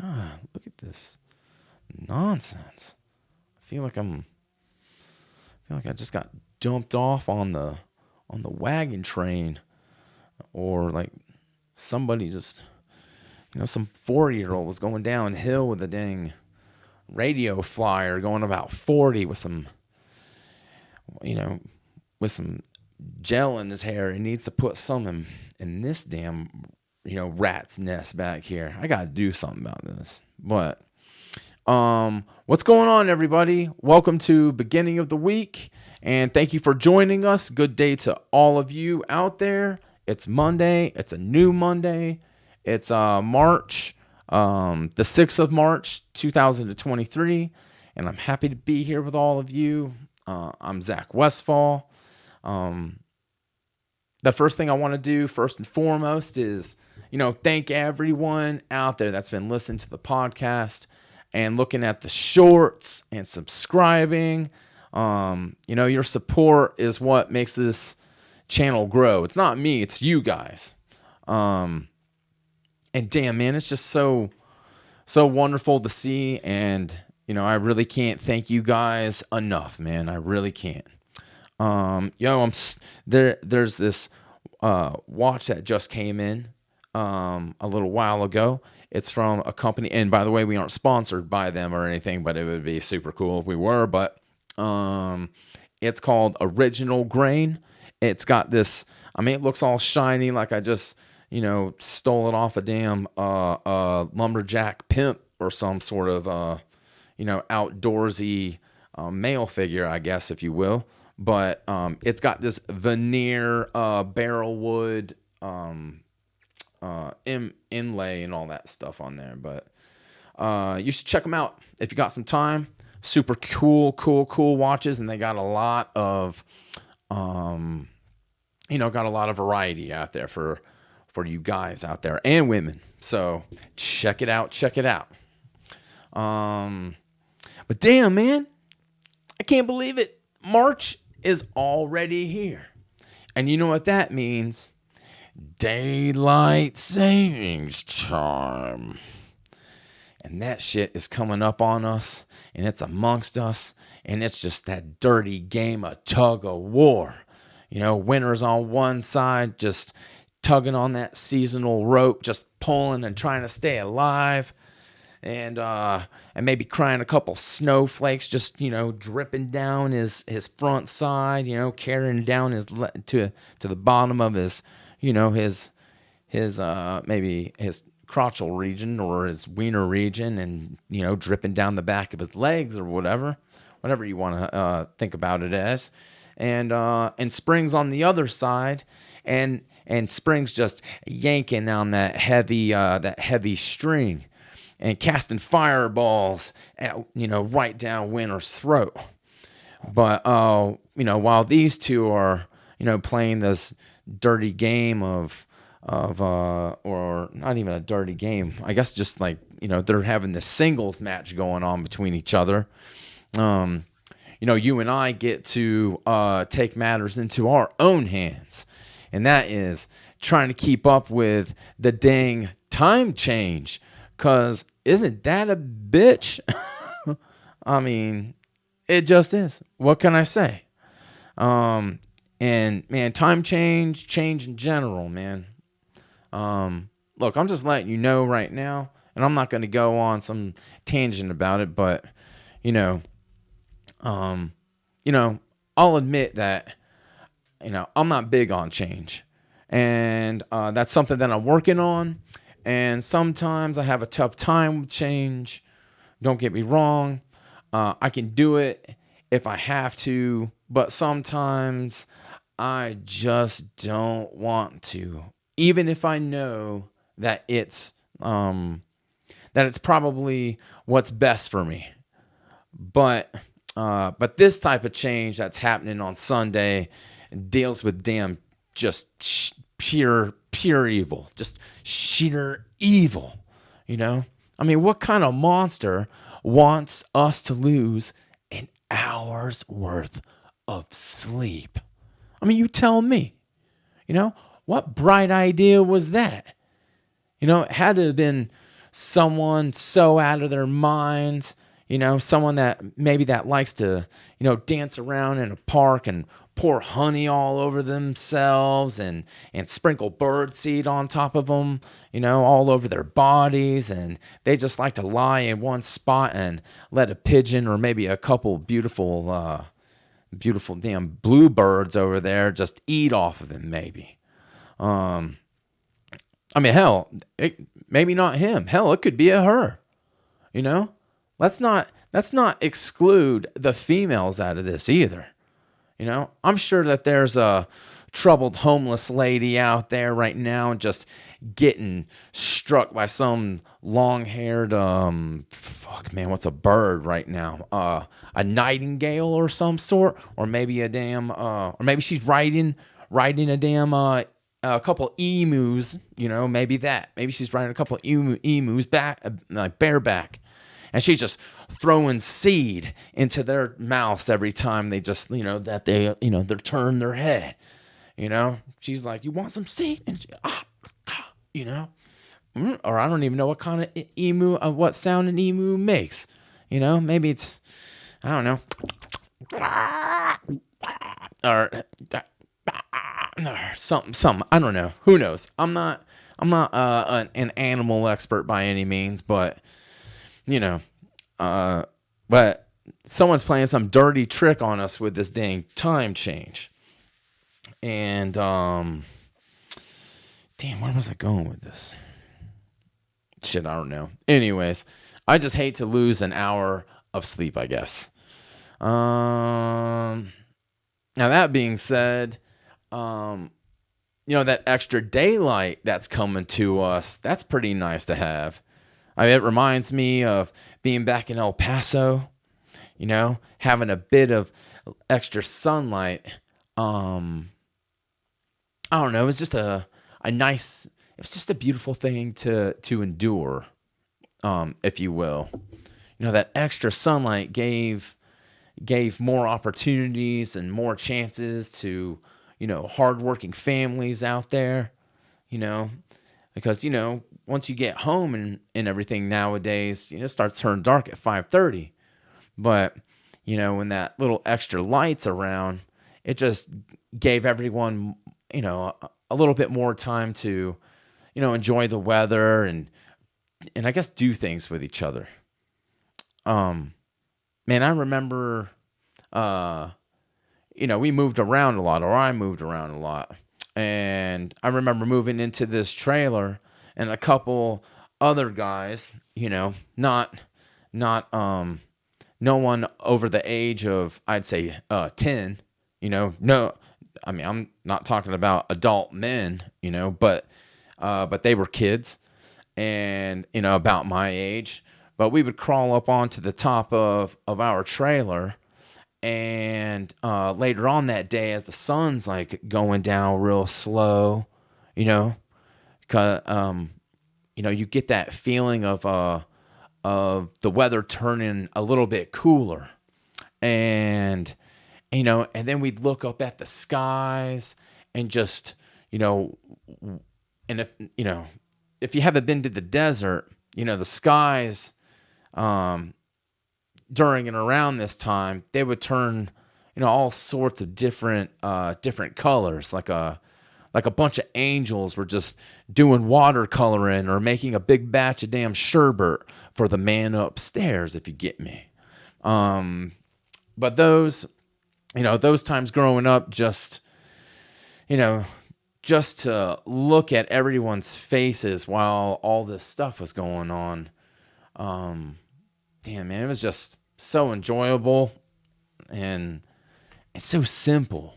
God, look at this nonsense. I feel like I just got dumped off on the wagon train, or like somebody just, some 40-year-old was going downhill with a dang radio flyer going about 40 with some, with some gel in his hair. He needs to put some in this damn, rat's nest back here. I gotta do something about this. But what's going on, everybody? Welcome to beginning of the week, and thank you for joining us. Good day to all of you out there. It's Monday. It's a new Monday. It's March, the 6th of March, 2023, and I'm happy to be here with all of you. I'm Zach Westfall. The first thing I want to do, first and foremost, is, thank everyone out there that's been listening to the podcast and looking at the shorts and subscribing. Your support is what makes this channel grow. It's not me, it's you guys. And damn, man, it's just so wonderful to see. And, I really can't thank you guys enough, man. I really can't. There's this watch that just came in a little while ago. It's from a company, and by the way, we aren't sponsored by them or anything, but it would be super cool if we were. But it's called Original Grain. It's got this, it looks all shiny, like I just stole it off a damn lumberjack pimp or some sort of outdoorsy male figure, I guess, if you will. But it's got this veneer barrel wood inlay and all that stuff on there. But you should check them out if you got some time. Super cool watches, and they got a lot of variety out there for you guys out there and women. So check it out. But damn, man, I can't believe it. March is already here. And you know what that means? Daylight savings time. And that shit is coming up on us, and it's amongst us, and it's just that dirty game of tug of war. Winter's on one side, just tugging on that seasonal rope, just pulling and trying to stay alive. And maybe crying a couple snowflakes, just dripping down his front side, carrying down his to the bottom of his maybe his crotchal region or his wiener region, and dripping down the back of his legs or whatever you want to think about it as. And spring's on the other side, and spring's just yanking on that heavy string and casting fireballs right down winter's throat. But while these two are playing this dirty game of or not even a dirty game, I guess, just like they're having this singles match going on between each other. You and I get to take matters into our own hands, and that is trying to keep up with the dang time change. 'Cause isn't that a bitch? It just is. What can I say? And man, time change in general, man. Look, I'm just letting you know right now, and I'm not going to go on some tangent about it, but I'll admit that I'm not big on change, and that's something that I'm working on. And sometimes I have a tough time with change. Don't get me wrong. I can do it if I have to, but sometimes I just don't want to, even if I know that it's probably what's best for me. But this type of change that's happening on Sunday deals with damn just pure evil, just sheer evil. What kind of monster wants us to lose an hour's worth of sleep? You tell me. What bright idea was that? It had to have been someone so out of their minds, someone that maybe that likes to, dance around in a park and pour honey all over themselves and sprinkle bird seed on top of them, all over their bodies. And they just like to lie in one spot and let a pigeon or maybe a couple beautiful damn bluebirds over there just eat off of him, maybe. I mean, hell, maybe not him. Hell, it could be a her. You know, let's not exclude the females out of this either. I'm sure that there's a troubled homeless lady out there right now just getting struck by some long-haired fuck man, what's a bird right now? A nightingale or some sort, or maybe a damn or maybe she's riding a damn a couple emus, maybe that. Maybe she's riding a couple emus back, like bareback. And she's just throwing seed into their mouths every time they just, that they turn their head. She's like, you want some seed? And she, or I don't even know what kind of emu, what sound an emu makes. Maybe it's, I don't know. Or something. I don't know. Who knows? I'm not an animal expert by any means, but but someone's playing some dirty trick on us with this dang time change. And damn, where was I going with this? Shit, I don't know. Anyways, I just hate to lose an hour of sleep, I guess. Now that being said, that extra daylight that's coming to us, that's pretty nice to have. It reminds me of being back in El Paso, having a bit of extra sunlight. I don't know. It was just a nice, it was just a beautiful thing to endure, if you will. That extra sunlight gave more opportunities and more chances to, hardworking families out there, because, once you get home and everything nowadays, it starts turning dark at 5:30. But, when that little extra light's around, it just gave everyone, a little bit more time to, enjoy the weather and I guess do things with each other. Man, I remember, we moved around a lot, or I moved around a lot. And I remember moving into this trailer and a couple other guys, not no one over the age of, I'd say, 10, no, I mean, I'm not talking about adult men, but they were kids and, about my age. But we would crawl up onto the top of our trailer. And later on that day, as the sun's like going down real slow, cause, you get that feeling of the weather turning a little bit cooler, and and then we'd look up at the skies and just and if you haven't been to the desert, the skies during and around this time, they would turn, all sorts of different colors, like a bunch of angels were just doing watercoloring or making a big batch of damn sherbet for the man upstairs, if you get me. But those times growing up, just to look at everyone's faces while all this stuff was going on. Damn, man, it was just so enjoyable and it's so simple.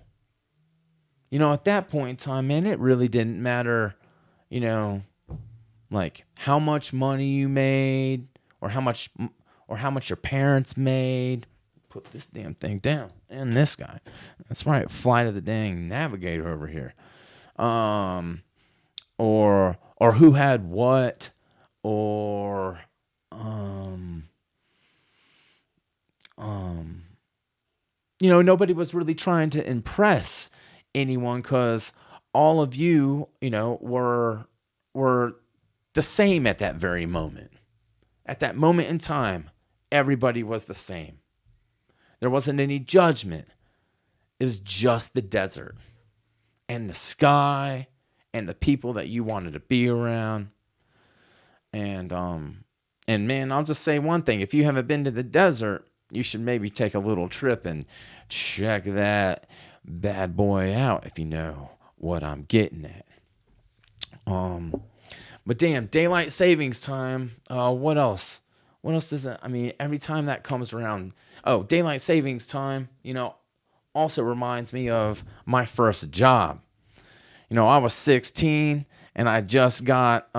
At that point in time, man, it really didn't matter, like how much money you made or how much your parents made. Put this damn thing down. And this guy. That's right, fly to the dang navigator over here. Or who had what, or nobody was really trying to impress anyone because all of you, were the same at that very moment. At that moment in time, everybody was the same. There wasn't any judgment. It was just the desert and the sky and the people that you wanted to be around. And man, I'll just say one thing. If you haven't been to the desert, you should maybe take a little trip and check that bad boy out, if you know what I'm getting at. But damn, daylight savings time. What else? What else does it? I mean, every time that comes around, daylight savings time, also reminds me of my first job. I was 16 and I just got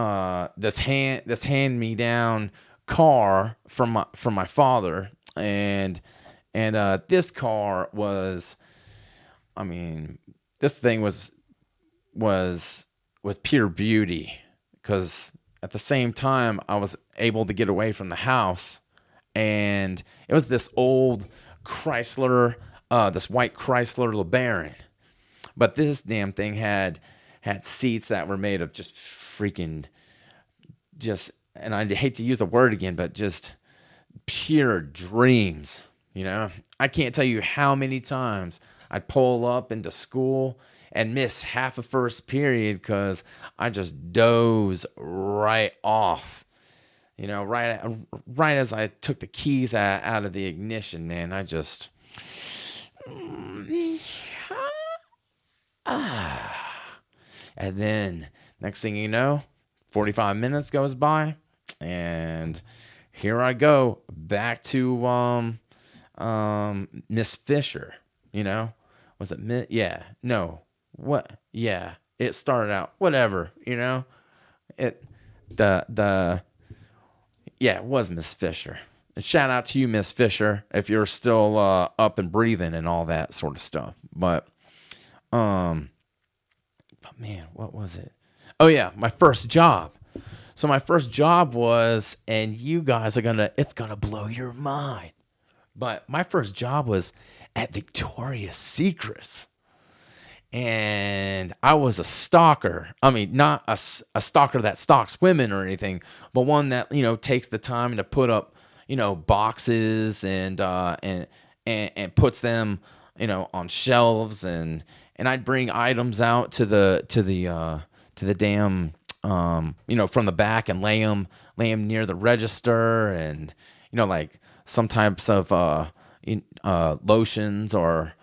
this hand me down car from my father, and this car was, I mean, this thing was pure beauty, because at the same time I was able to get away from the house, and it was this old Chrysler, this white Chrysler LeBaron. But this damn thing had seats that were made of just freaking, and I hate to use the word again, but just pure dreams. I can't tell you how many times I'd pull up into school and miss half a first period because I just doze right off. Right as I took the keys out of the ignition, man, I just and then next thing you know, 45 minutes goes by, and here I go back to Miss Fisher. Was it yeah, no, what, yeah, it started out whatever, it it was Miss Fisher. And shout out to you, Miss Fisher, if you're still up and breathing and all that sort of stuff. But man, what was it? Oh yeah, my first job. So my first job was, and you guys it's gonna blow your mind, but my first job was at Victoria's Secrets. And I was a stalker. I mean, not a stalker that stalks women or anything, but one that, takes the time to put up, boxes and puts them, on shelves, and I'd bring items out to the damn, from the back, and lay them near the register, and, like some types of lotions or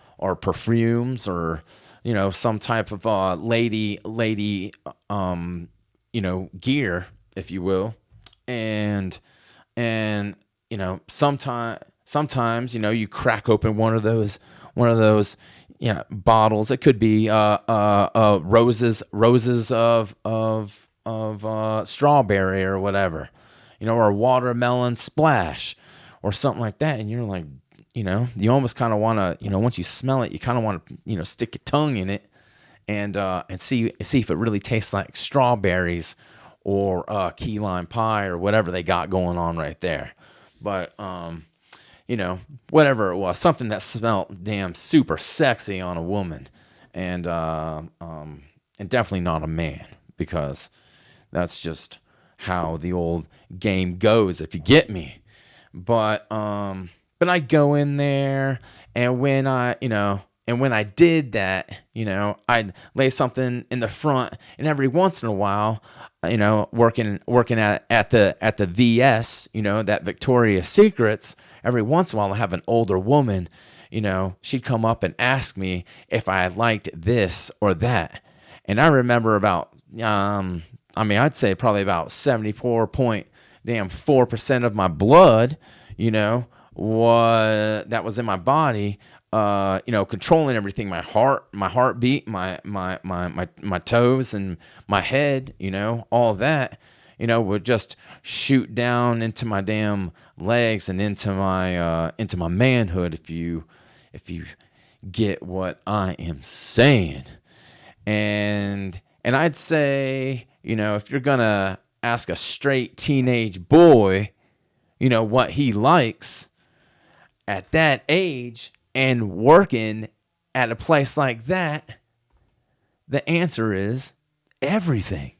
perfumes, or some type of lady gear, if you will. And sometimes you crack open one of those bottles. It could be roses of strawberry or whatever, or a watermelon splash or something like that. And you're like, you almost kind of want to, once you smell it, you kind of want to, stick your tongue in it and see if it really tastes like strawberries or key lime pie or whatever they got going on right there. But, whatever it was, something that smelled damn super sexy on a woman, and definitely not a man, because that's just how the old game goes, if you get me. But I go in there, and when I did that, I'd lay something in the front, and every once in a while, working at the VS, that Victoria's Secrets, every once in a while I have an older woman, she'd come up and ask me if I liked this or that. And I remember about, I'd say probably about 74.4% of my blood, that was in my body, controlling everything, my heartbeat, my toes and my head, all that, would just shoot down into my damn legs and into my manhood, if you get what I am saying. And I'd say, if you're gonna ask a straight teenage boy, what he likes at that age and working at a place like that, the answer is everything.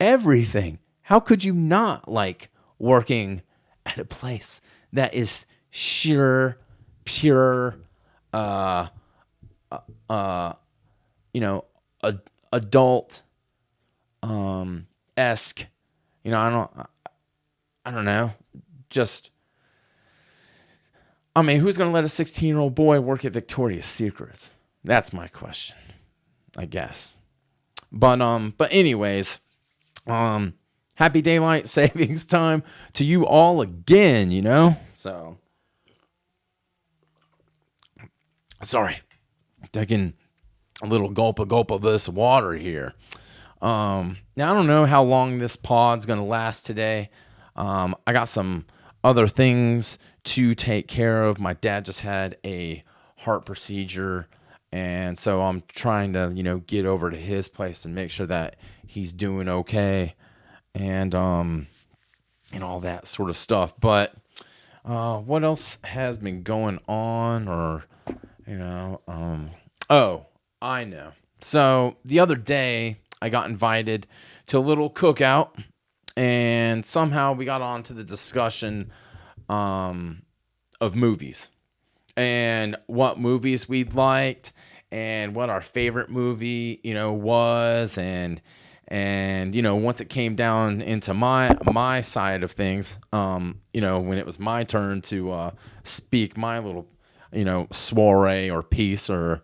everything. How could you not like working at a place that is sheer, pure, uh, you know, adult, esque, I don't know, just, I mean, who's going to let a 16-year-old boy work at Victoria's Secrets? That's my question, I guess. But anyways, happy daylight savings time to you all again, So, sorry, taking a little gulp of this water here. Now I don't know how long this pod's gonna last today. I got some other things to take care of. My dad just had a heart procedure, and so I'm trying to, get over to his place and make sure that he's doing okay, and all that sort of stuff. But what else has been going on, or oh, I know. So the other day I got invited to a little cookout, and somehow we got on to the discussion of movies and what movies we'd liked and what our favorite movie, was. And once it came down into my side of things, when it was my turn to speak my little, soiree or piece or,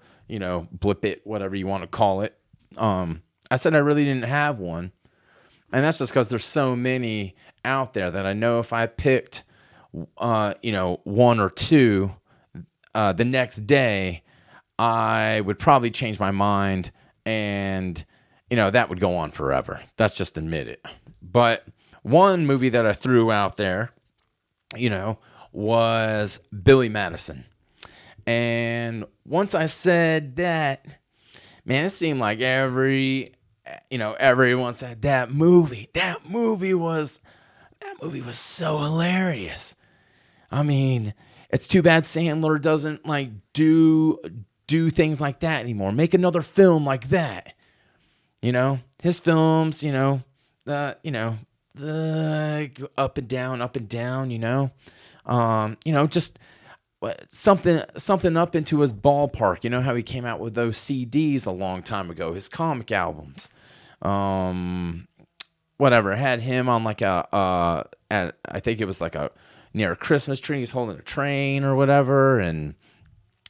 blip it, whatever you want to call it. I said I really didn't have one. And that's just because there's so many out there that I know if I picked, one or two, the next day, I would probably change my mind, and, that would go on forever. That's just admit it. But one movie that I threw out there, was Billy Madison. And once I said that, man, it seemed like everyone said that movie was so hilarious. I mean, it's too bad Sandler doesn't like do things like that anymore. Make another film like that. His films, the up and down, just something up into his ballpark. You know how he came out with those CDs a long time ago, his comic albums. Whatever, had him on like I think it was like near a Christmas tree, he's holding a train or whatever, and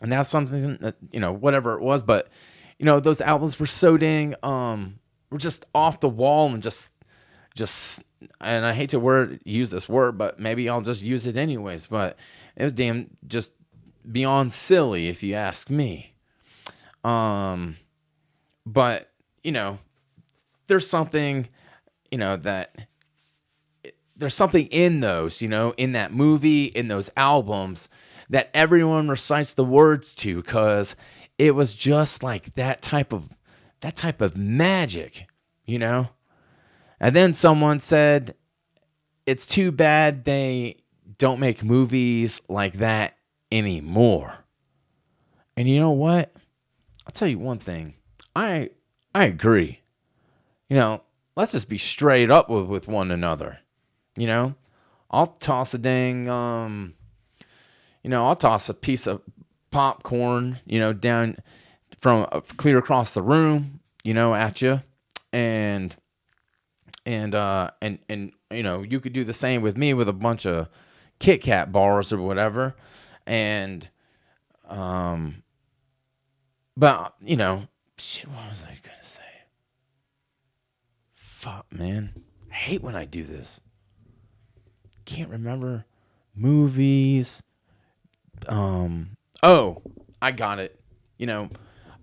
that's something that, whatever it was, but those albums were so dang were just off the wall, and just and I hate to use this word, but maybe I'll just use it anyways, but it was damn just beyond silly, if you ask me. But there's something, there's something in those, in that movie, in those albums, that everyone recites the words to, because it was just like that type of magic, And then someone said, it's too bad they don't make movies like that anymore. And you know what? I'll tell you one thing. I agree. Let's just be straight up with one another. I'll toss a dang, I'll toss a piece of popcorn, down from clear across the room, at you, and you could do the same with me with a bunch of Kit Kat bars or whatever, and but shit, what was I gonna say? Fuck, man, I hate when I do this. Can't remember movies. Oh, I got it.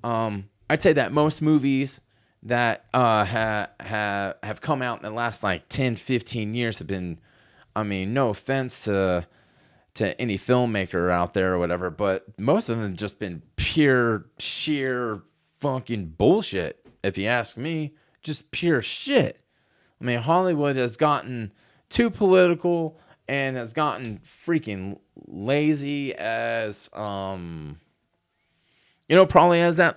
I'd say that most movies that have come out in the last like 10, 15 years have been, no offense to any filmmaker out there or whatever, but most of them have just been pure, sheer fucking bullshit, if you ask me. Just pure shit. Hollywood has gotten too political and has gotten freaking lazy as probably as that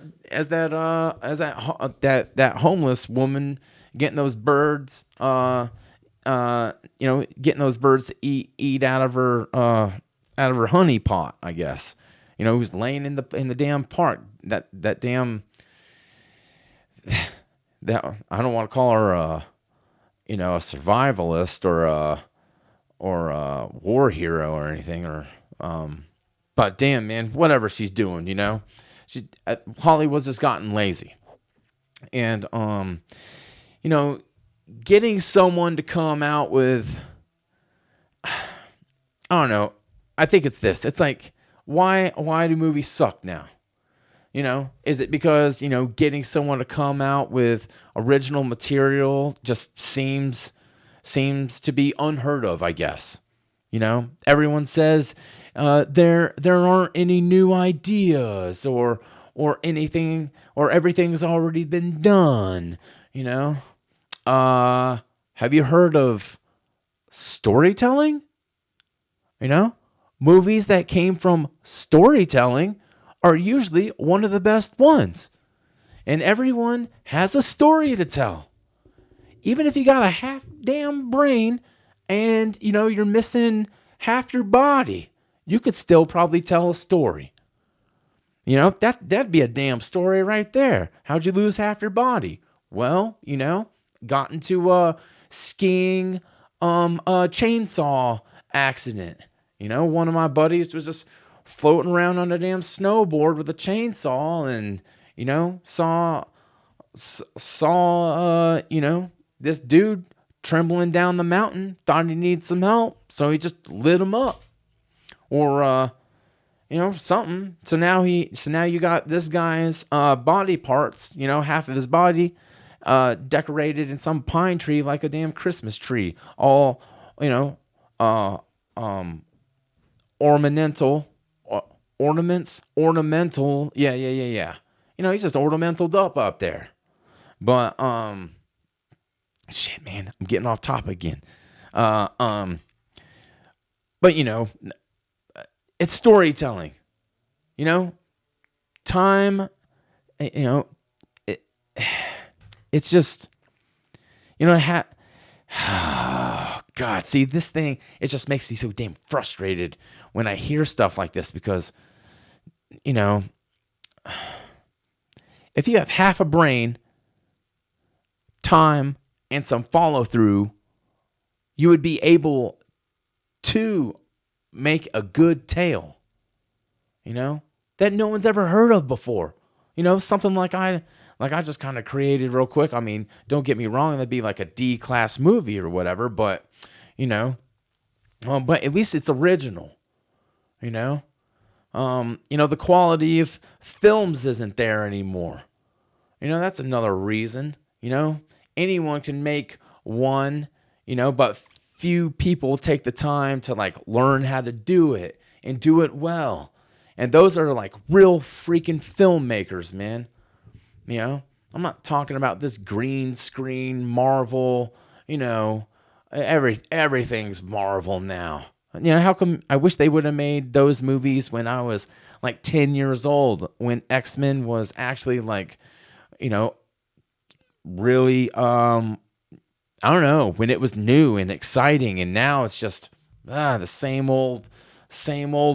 homeless woman getting those birds, getting those birds to eat out of her honey pot, I guess. Who's laying in the damn park. That damn that I don't want to call her a survivalist or a war hero or anything, but damn, man, whatever she's doing, Holly was just gotten lazy. And getting someone to come out with, I don't know, I think it's this. It's like, why do movies suck now? Is it because, getting someone to come out with original material just seems to be unheard of, I guess. Everyone says there aren't any new ideas or anything, or everything's already been done. Have you heard of storytelling? Movies that came from storytelling are usually one of the best ones. And everyone has a story to tell. Even if you got a half damn brain and, you're missing half your body, you could still probably tell a story. That'd be a damn story right there. How'd you lose half your body? Well, got into a skiing a chainsaw accident. One of my buddies was just floating around on a damn snowboard with a chainsaw and, saw this dude trembling down the mountain, thought he needed some help, so he just lit him up. Or, something. So now you got this guy's body parts, half of his body decorated in some pine tree like a damn Christmas tree. All, ornamental. Yeah. He's just ornamental up there. But, shit, man, I'm getting off topic again. But, it's storytelling. Time, it's just, God, see, this thing, it just makes me so damn frustrated when I hear stuff like this because, if you have half a brain, time, and some follow through, you would be able to make a good tale, that no one's ever heard of before. Something like I just kind of created real quick. I mean, don't get me wrong, that'd be like a D-class movie or whatever, but, but at least it's original, the quality of films isn't there anymore. That's another reason, anyone can make one, but few people take the time to like learn how to do it and do it well. And those are like real freaking filmmakers, man. I'm not talking about this green screen Marvel, everything's Marvel now. How come I wish they would have made those movies when I was like 10 years old, when X-Men was actually like, really, I don't know, when it was new and exciting, and now it's just the same old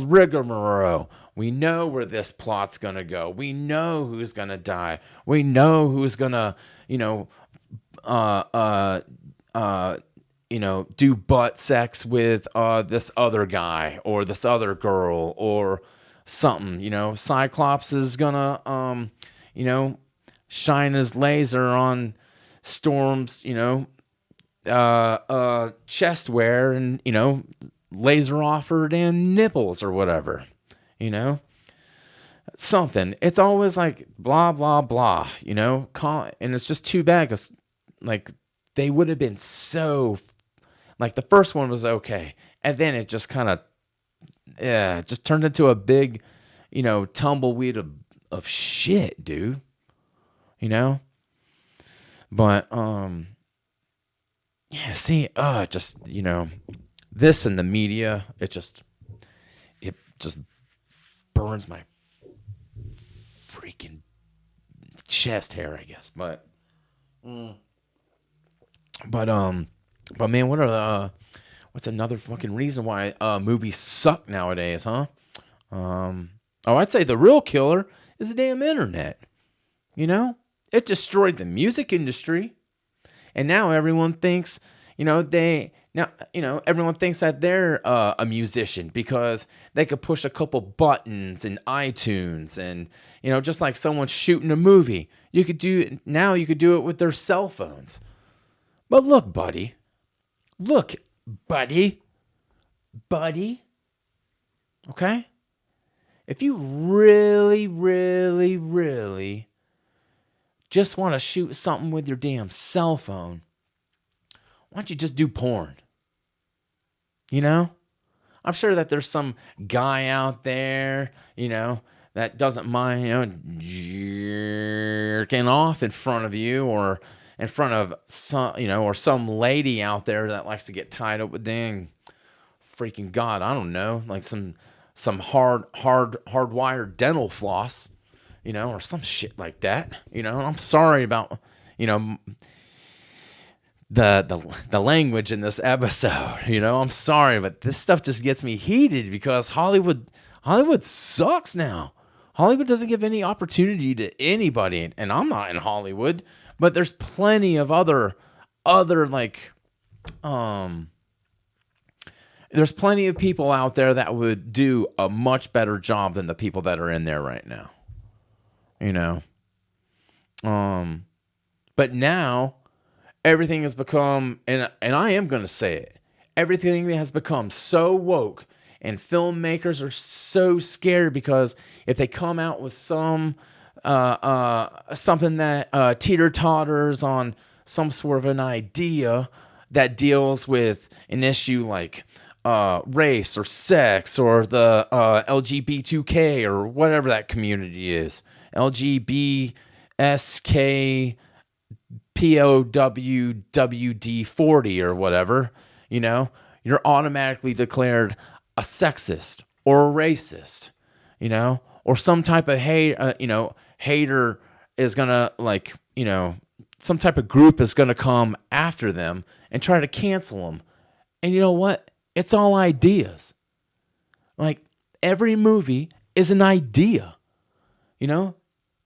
rigmarole. We know where this plot's gonna go. We know who's gonna die. We know who's gonna, do butt sex with this other guy or this other girl or something. Cyclops is gonna, shine his laser on Storm's, chestwear and, laser off her damn nipples or whatever, something. It's always like blah, blah, blah, and it's just too bad because like they would have been so, like the first one was okay. And then it just kind of, just turned into a big, tumbleweed of shit, dude, but, see, just, this and the media, it just burns my freaking chest hair, I guess. But But man, what's another fucking reason why movies suck nowadays, huh? Oh, I'd say the real killer is the damn internet. You know, it destroyed the music industry, and now everyone thinks, everyone thinks that they're a musician because they could push a couple buttons in iTunes, and just like someone's shooting a movie, you could do it with their cell phones. But look, buddy, look, buddy, okay? If you really, really, really just want to shoot something with your damn cell phone, why don't you just do porn? I'm sure that there's some guy out there, that doesn't mind, jerking off in front of you, or in front of some lady out there that likes to get tied up with dang freaking God, I don't know, like some hardwired dental floss, or some shit like that. I'm sorry about, the language in this episode. I'm sorry, but this stuff just gets me heated because Hollywood sucks now. Hollywood doesn't give any opportunity to anybody, and I'm not in Hollywood, but there's plenty of other like there's plenty of people out there that would do a much better job than the people that are in there right now. But now everything has become, and I am going to say it, everything has become so woke, and filmmakers are so scared because if they come out with something that teeter-totters on some sort of an idea that deals with an issue like race or sex or the LGBTQ or whatever that community is, LGBTQ POWWD40 or whatever, you're automatically declared a sexist or a racist, or some type of hater is gonna some type of group is gonna come after them and try to cancel them. And you know what? It's all ideas. Like every movie is an idea,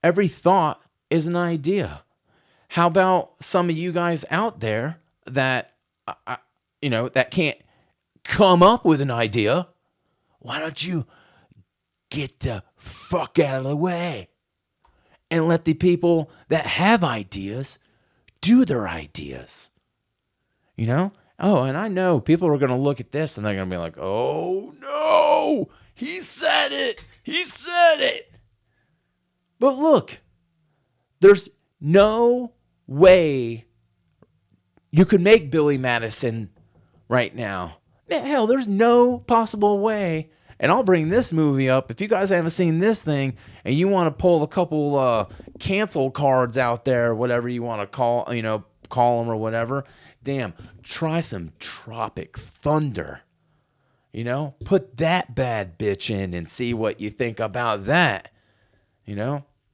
every thought is an idea. How about some of you guys out there that, that can't come up with an idea? Why don't you get the fuck out of the way and let the people that have ideas do their ideas? Oh, and I know people are going to look at this and they're going to be like, oh no, he said it. But look, there's no way you could make Billy Madison right now. Hell, there's no possible way. And I'll bring this movie up. If you guys haven't seen this thing and you want to pull a couple cancel cards out there, whatever you want to call them or whatever, damn, try some Tropic Thunder. Put that bad bitch in and see what you think about that.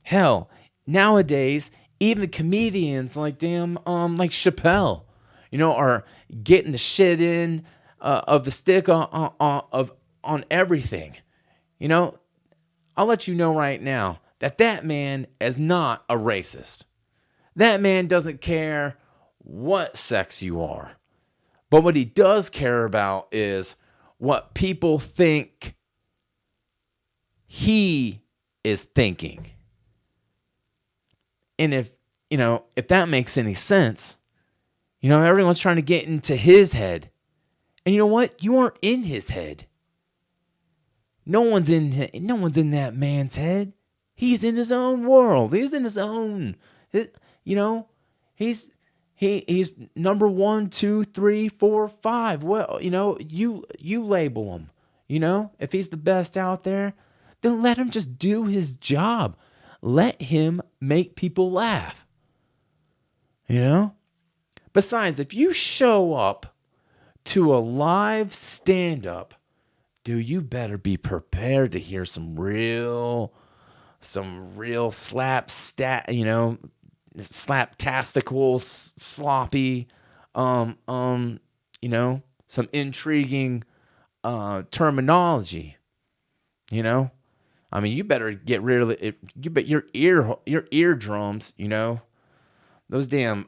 Hell, nowadays, even the comedians like like Chappelle, are getting the shit in of the stick on everything. I'll let you know right now that man is not a racist. That man doesn't care what sex you are. But what he does care about is what people think he is thinking. And if that makes any sense, everyone's trying to get into his head. And you know what? You aren't in his head. No one's in that man's head. He's in his own world. He's in his own, he's number 1, 2, 3, 4, 5. Well, you label him. If he's the best out there, then let him just do his job. Let him make people laugh. Besides, if you show up to a live stand-up, dude, you better be prepared to hear some real slaptastical, sloppy you know, some intriguing terminology, you know. I mean, you better get rid of it. You bet your eardrums, you know, those damn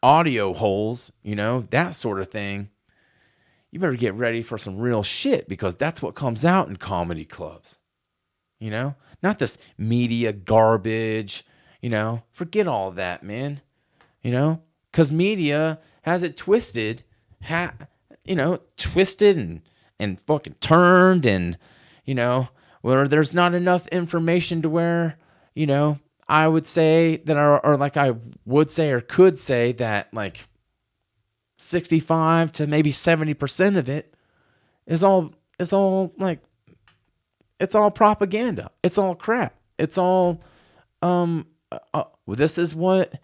audio holes, you know, that sort of thing. You better get ready for some real shit because that's what comes out in comedy clubs. You know, not this media garbage, you know, forget all that, man. You know, because media has it twisted, twisted and fucking turned, and, you know, where there's not enough information to where, you know, I would say that, or like I would say or could say that like 65 to maybe 70% of it is all like, it's all propaganda. It's all crap. It's all this is what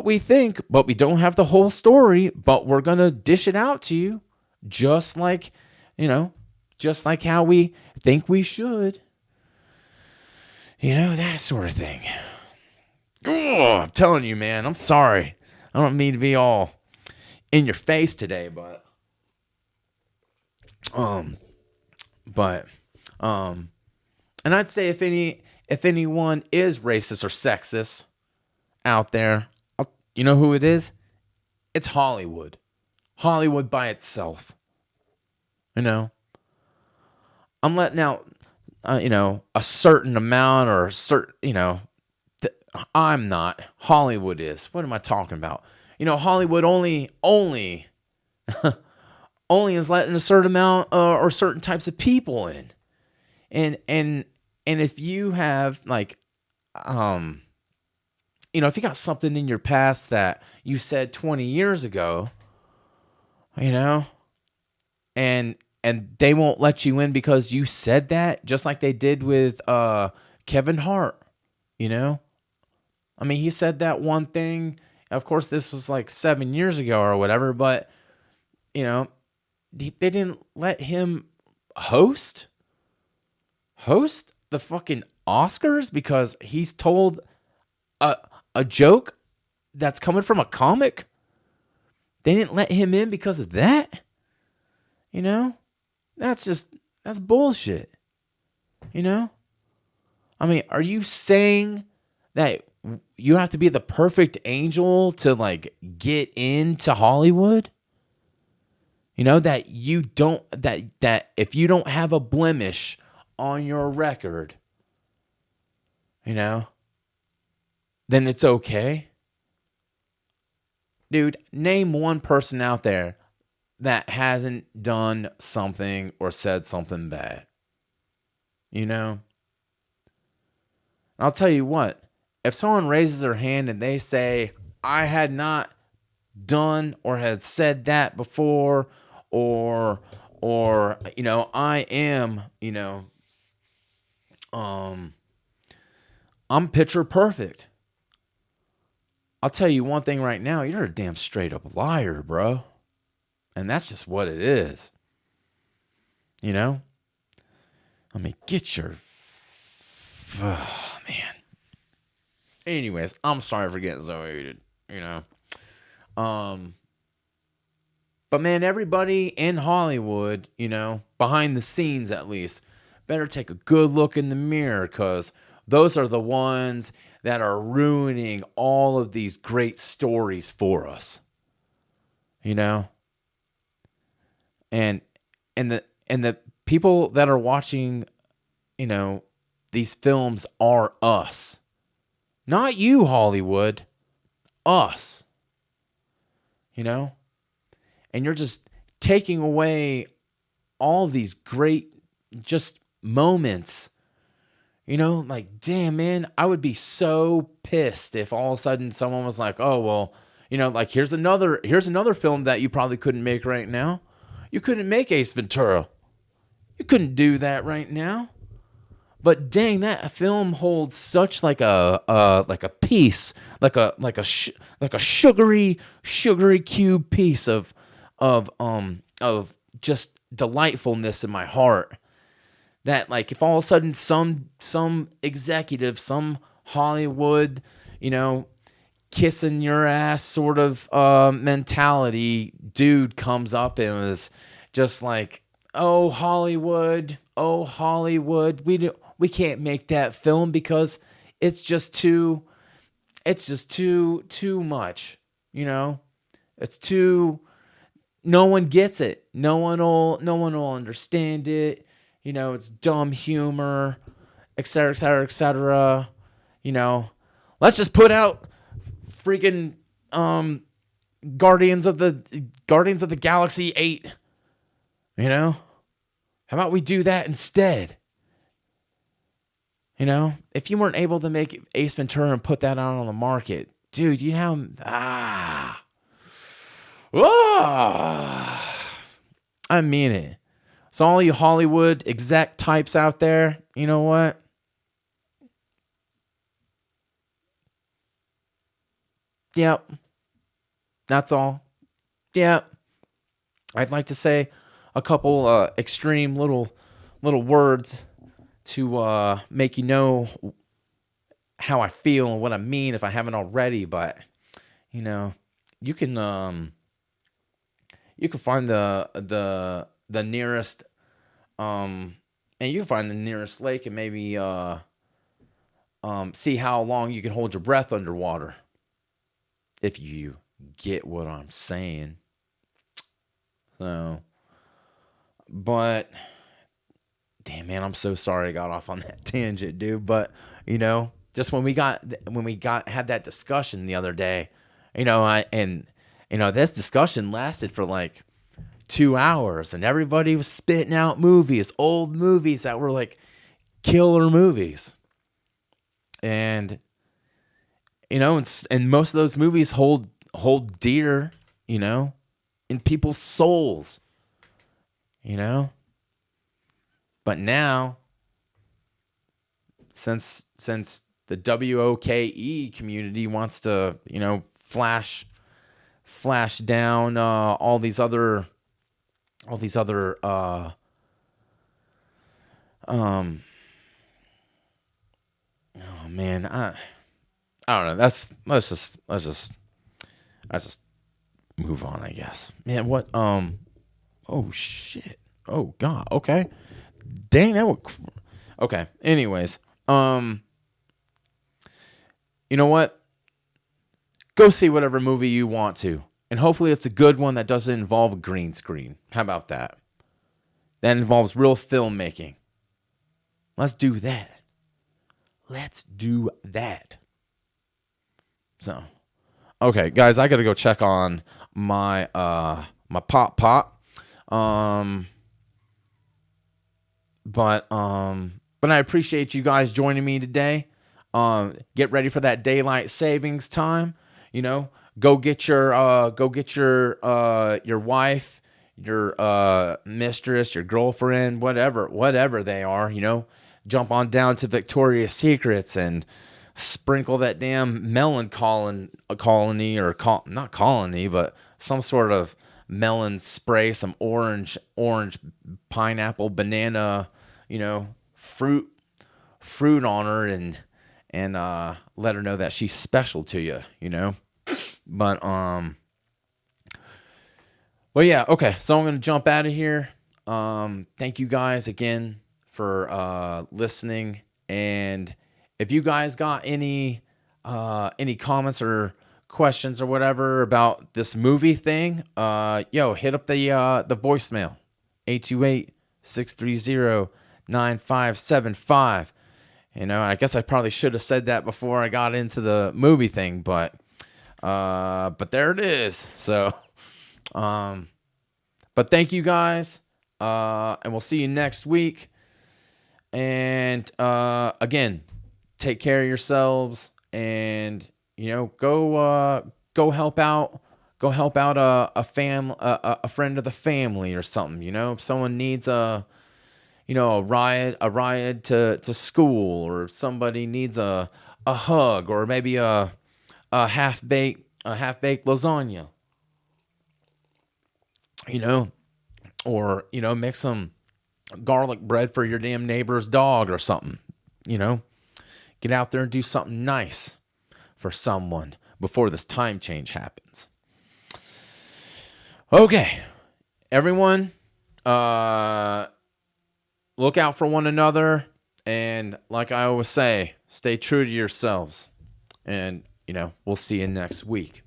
we think, but we don't have the whole story, but we're going to dish it out to you just like, you know, just like how we think we should. You know, that sort of thing. Oh, I'm telling you, man, I'm sorry. I don't mean to be all in your face today, but and I'd say if anyone is racist or sexist out there, you know who it is? It's Hollywood. Hollywood by itself. You know, I'm letting out, you know, a certain amount or a certain, you know, I'm not. Hollywood is. What am I talking about? You know, Hollywood only is letting a certain amount or certain types of people in. And if you have like, you know, if you got something in your past that you said 20 years ago, you know, and they won't let you in because you said that, just like they did with Kevin Hart, you know? I mean, he said that one thing. Of course, this was like 7 years ago or whatever, but, you know, they didn't let him host the fucking Oscars because he's told a joke that's coming from a comic. They didn't let him in because of that. You know, that's bullshit. You know, I mean, are you saying that you have to be the perfect angel to like get into Hollywood? You know, that you don't, that if you don't have a blemish on your record, you know, then it's okay. Dude, name one person out there that hasn't done something or said something bad. You know? I'll tell you what, if someone raises their hand and they say, I had not done or had said that before, or you know, I am, you know, I'm picture perfect. I'll tell you one thing right now, you're a damn straight up liar, bro. And that's just what it is. You know? I mean, get your... Oh, man. Anyways, I'm sorry for getting so heated, you know? But man, everybody in Hollywood, you know, behind the scenes at least, better take a good look in the mirror, because those are the ones that are ruining all of these great stories for us. You know? And the people that are watching, you know, these films are us. Not you, Hollywood. Us. You know? And you're just taking away all of these great just moments. You know, like, damn, man, I would be so pissed if all of a sudden someone was like, oh, well, you know, like, here's another film that you probably couldn't make right now. You couldn't make Ace Ventura. You couldn't do that right now. But dang, that film holds such like a piece, like a sugary cube piece of just delightfulness in my heart. That like if all of a sudden some executive, some Hollywood, you know, kissing your ass sort of mentality dude comes up and was just like, oh Hollywood, we can't make that film because it's just too much, you know? It's too no one gets it. No one will understand it. You know, it's dumb humor, etc., etc., etc. You know, let's just put out freaking Guardians of the Galaxy 8. You know? How about we do that instead? You know, if you weren't able to make Ace Ventura and put that out on the market, dude, you know, I mean it. So all you Hollywood exec types out there, you know what? Yep. That's all. Yep. I'd like to say a couple extreme little words to make you know how I feel and what I mean if I haven't already, but you know, you can find the nearest and you can find the nearest lake and maybe see how long you can hold your breath underwater. If you get what I'm saying. So, but damn man, I'm so sorry I got off on that tangent, dude. But you know, just when we had that discussion the other day, you know, this discussion lasted for like 2 hours, and everybody was spitting out movies, old movies that were like killer movies, and you know, and most of those movies hold dear, you know, in people's souls, you know. But now, since the WOKE community wants to, you know, flash down all these other oh man, I don't know. Let's just move on, I guess. Man, what oh shit. Oh god. Okay. Dang, that would okay. Anyways, you know what? Go see whatever movie you want to. And hopefully it's a good one that doesn't involve a green screen. How about that? That involves real filmmaking. Let's do that. Let's do that. So, okay, guys, I gotta go check on my my pot. But I appreciate you guys joining me today. Get ready for that daylight savings time. You know, go get your wife, your mistress, your girlfriend, whatever they are. You know, jump on down to Victoria's Secrets and sprinkle that damn melon colony or not colony, but some sort of melon spray, some orange, pineapple, banana, you know, fruit on her and let her know that she's special to you, you know. But well, yeah, okay. So I'm gonna jump out of here. Thank you guys again for listening, and if you guys got any comments or questions or whatever about this movie thing, hit up the voicemail 828-630-9575. You know, I guess I probably should have said that before I got into the movie thing, but there it is. So, but thank you guys, and we'll see you next week. And again, take care of yourselves, and you know, go help out a friend of the family or something. You know, if someone needs a ride to school, or if somebody needs a hug, or maybe a half baked lasagna, you know, or you know, make some garlic bread for your damn neighbor's dog or something. You know, get out there and do something nice for someone. before this time change happens. Okay, everyone, look out for one another. And like I always say, stay true to yourselves. And, we'll see you next week.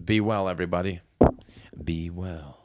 Be well, everybody. Be well.